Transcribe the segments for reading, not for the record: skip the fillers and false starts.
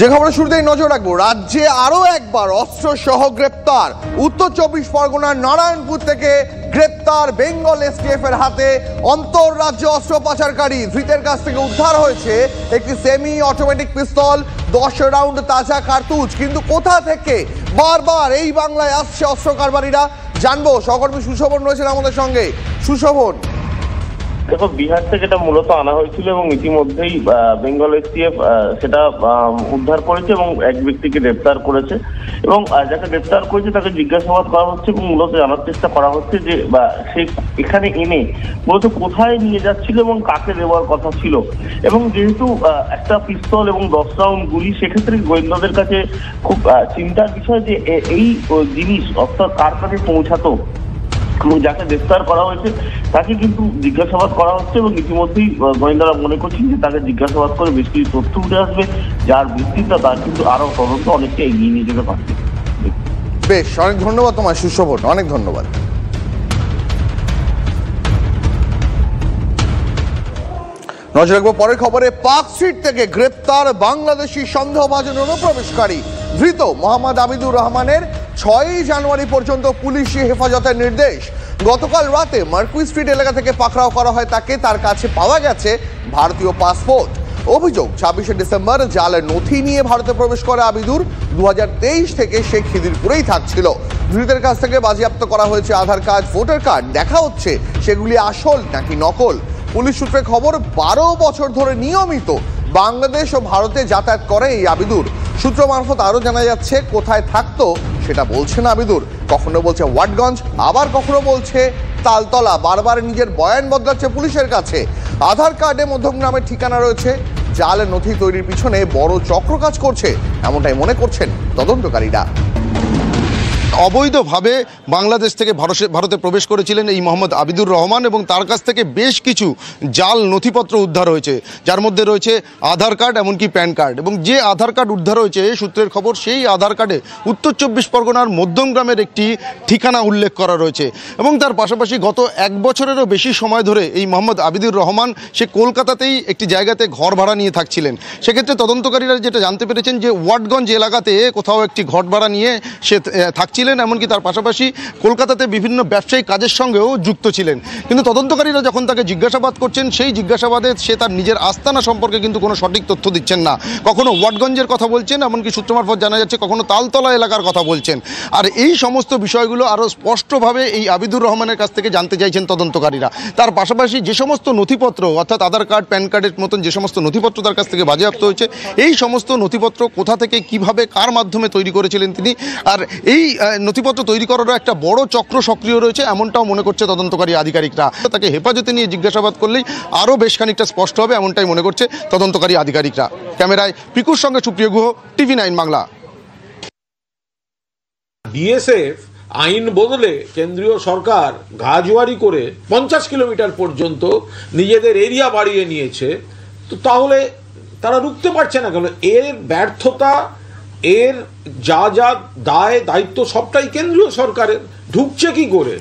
যে খবরে শুরুতেই নজর রাখবো, রাজ্যে আরো একবার অস্ত্র সহ গ্রেপ্তার। উত্তর 24 পরগনার নারায়ণপুর থেকে গ্রেপ্তার বেঙ্গল এসটিএফ এর হাতে অন্তঃরাজ্য অস্ত্র পাচারকারী। ধৃতের কাছ থেকে উদ্ধার হয়েছে একটি সেমি অটোমেটিক পিস্তল, 10 রাউন্ড তাজা কার্তুজ। কিন্তু কোথা থেকে বারবার এই বাংলায় আসছে অস্ত্র কারবারিরা, জানবো। সহকর্মী সুশোভন রয়েছেন আমাদের সঙ্গে। সুশোভন, দেখো, বিহার থেকে এটা মূলত আনা হয়েছিল এবং ইতিমধ্যেই বেঙ্গল এসটিএফ সেটা উদ্ধার করেছে এবং এক ব্যক্তিকে গ্রেপ্তার করেছে এবং যাকে গ্রেপ্তার করেছে তাকে জিজ্ঞাসাবাদ করা হচ্ছে এবং মূলত জানার চেষ্টা করা হচ্ছে যে সে এখানে এনে মূলত কোথায় নিয়ে যাচ্ছিল এবং কাকে দেওয়ার কথা ছিল। এবং যেহেতু একটা পিস্তল এবং 10 রাউন্ড গুলি, সেক্ষেত্রে গোয়েন্দাদের কাছে খুব চিন্তার বিষয় যে এই জিনিস অর্থাৎ কার কাছে পৌঁছাতো এবং যাকে গ্রেফতার করা হয়েছে তাকে কিন্তু জিজ্ঞাসাবাদ করা হচ্ছে এবং ইতিমধ্যেই গোয়েন্দারা মনে করছেন যে তাকে জিজ্ঞাসাবাদ করে বেশ কিছু তথ্য উঠে আসবে, যার ভিত্তিতে তার কিন্তু আরো তদন্ত অনেকটা এগিয়ে নিয়ে যেতে পারবে। বেশ, অনেক ধন্যবাদ তোমার সুশোভন, অনেক ধন্যবাদ। নজর রাখবো পরের খবরে। পার্ক স্ট্রিট থেকে গ্রেপ্তার বাংলাদেশি সন্দেহভাজন অনুপ্রবেশকারী। ধৃত মোহাম্মদ আবিদুর রহমানের 6 জানুয়ারি পর্যন্ত পুলিশি হেফাজতের নির্দেশ। গতকাল রাতে মার্কুই স্ট্রিট এলাকা থেকে পাকড়াও করা হয় তাকে। তার কাছে পাওয়া গেছে ভারতীয় পাসপোর্ট। অভিযোগ, 26 ডিসেম্বর জালের নথি নিয়ে ভারতে প্রবেশ করে আবিদুর। 2023 থেকে সে খিদিরপুরেই থাকছিল। ধৃতের কাছ থেকে বাজেয়াপ্ত করা হয়েছে আধার কার্ড, ভোটার কার্ড। দেখা হচ্ছে সেগুলি আসল নাকি নকল। পুলিশ সূত্রে খবর, 12 বছর ধরে নিয়মিত বাংলাদেশ ও ভারতে যাতায়াত করে এই আবিদুর। সূত্র মারফত আরো জানা যাচ্ছে কোথায় থাকতো সেটা বলছেন আবিদুর। কখনো বলছে ওয়াটগঞ্জ, আবার কখনো বলছে তালতলা। বারবার নিজের বয়ান বদলাচ্ছে পুলিশের কাছে। আধার কার্ডে মধ্যমগ্রামের ঠিকানা রয়েছে। জাল নথি তৈরির পিছনে বড় চক্র কাজ করছে, এমনটাই মনে করছেন তদন্তকারীরা। অবৈধভাবে বাংলাদেশ থেকে ভারতে প্রবেশ করেছিলেন এই মোহাম্মদ আবিদুর রহমান এবং তার কাছ থেকে বেশ কিছু জাল নথিপত্র উদ্ধার হয়েছে, যার মধ্যে রয়েছে আধার কার্ড, এমনকি প্যান কার্ড। এবং যে আধার কার্ড উদ্ধার হয়েছে, সূত্রের খবর, সেই আধার কার্ডে উত্তর 24 পরগনার মধ্যমগ্রামের একটি ঠিকানা উল্লেখ করা রয়েছে। এবং তার পাশাপাশি গত 1 বছরেরও বেশি সময় ধরে এই মোহাম্মদ আবিদুর রহমান সে কলকাতাতেই একটি জায়গাতে ঘর ভাড়া নিয়ে থাকছিলেন। সেক্ষেত্রে তদন্তকারীরা যেটা জানতে পেরেছেন যে ওয়াটগঞ্জ এলাকাতে কোথাও একটি ঘর ভাড়া নিয়ে সে থাকছিলেন, এমনকি তার পাশাপাশি কলকাতাতে বিভিন্ন ব্যবসায়িক কাজের সঙ্গেও যুক্ত ছিলেন। কিন্তু তদন্তকারীরা যখন তাকে জিজ্ঞাসাবাদ করছেন, সেই জিজ্ঞাসাবাদে সে তার নিজের আস্তানা সম্পর্কে কিন্তু কোনো সঠিক তথ্য দিচ্ছেন না। কখনো ওয়াটগঞ্জের কথা বলছেন, এমনকি সূত্র মারফত জানা যাচ্ছে কখনো তালতলা এলাকার কথা বলছেন। আর এই সমস্ত বিষয়গুলো আরও স্পষ্টভাবে এই আবিদুর রহমানের কাছ থেকে জানতে চাইছেন তদন্তকারীরা। তার পাশাপাশি যে সমস্ত নথিপত্র, অর্থাৎ আধার কার্ড, প্যান কার্ডের মতন যে সমস্ত নথিপত্র তার কাছ থেকে বাজেয়াপ্ত হয়েছে, এই সমস্ত নথিপত্র কোথা থেকে, কিভাবে, কার মাধ্যমে তৈরি করেছিলেন তিনি, আর এই নথিপত্র তৈরি করারও একটা বড় চক্র সক্রিয় রয়েছে, এমনটাও মনে করছে তদন্তকারী আধিকারিকরা। তাকে হেফাজতে নিয়ে জিজ্ঞাসাবাদ করলেই আরও বেশ খানিকটা স্পষ্ট হবে, এমনটাই মনে করছে তদন্তকারী আধিকারিকরা। ক্যামেরায় পিকুর সঙ্গে সুপ্রিয় গুহ, TV9 বাংলা। বিএসএফ আইন বদলে কেন্দ্রীয় সরকার গাজওয়ারি করে 50 কিলোমিটার পর্যন্ত নিজেদের এরিয়া বাড়িয়ে নিয়েছে, তো তাহলে তারা রুখতে পারছে না কেন? এর ব্যর্থতা, এর যা যা দায় দায়িত্ব সবটাই কেন্দ্রীয় সরকারের। ঢুকছে কি করে?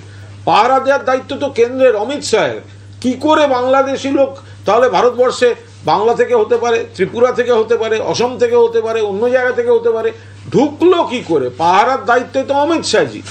পাহারা দেওয়ার দায়িত্ব তো কেন্দ্রের, অমিত শাহের। কি করে বাংলাদেশি লোক তাহলে ভারতবর্ষে বাংলা থেকে হতে পারে, ত্রিপুরা থেকে হতে পারে, অসম থেকে হতে পারে, অন্য জায়গা থেকে হতে পারে, ঢুকলো কি করে? পাহারার দায়িত্ব তো অমিত শাহজি।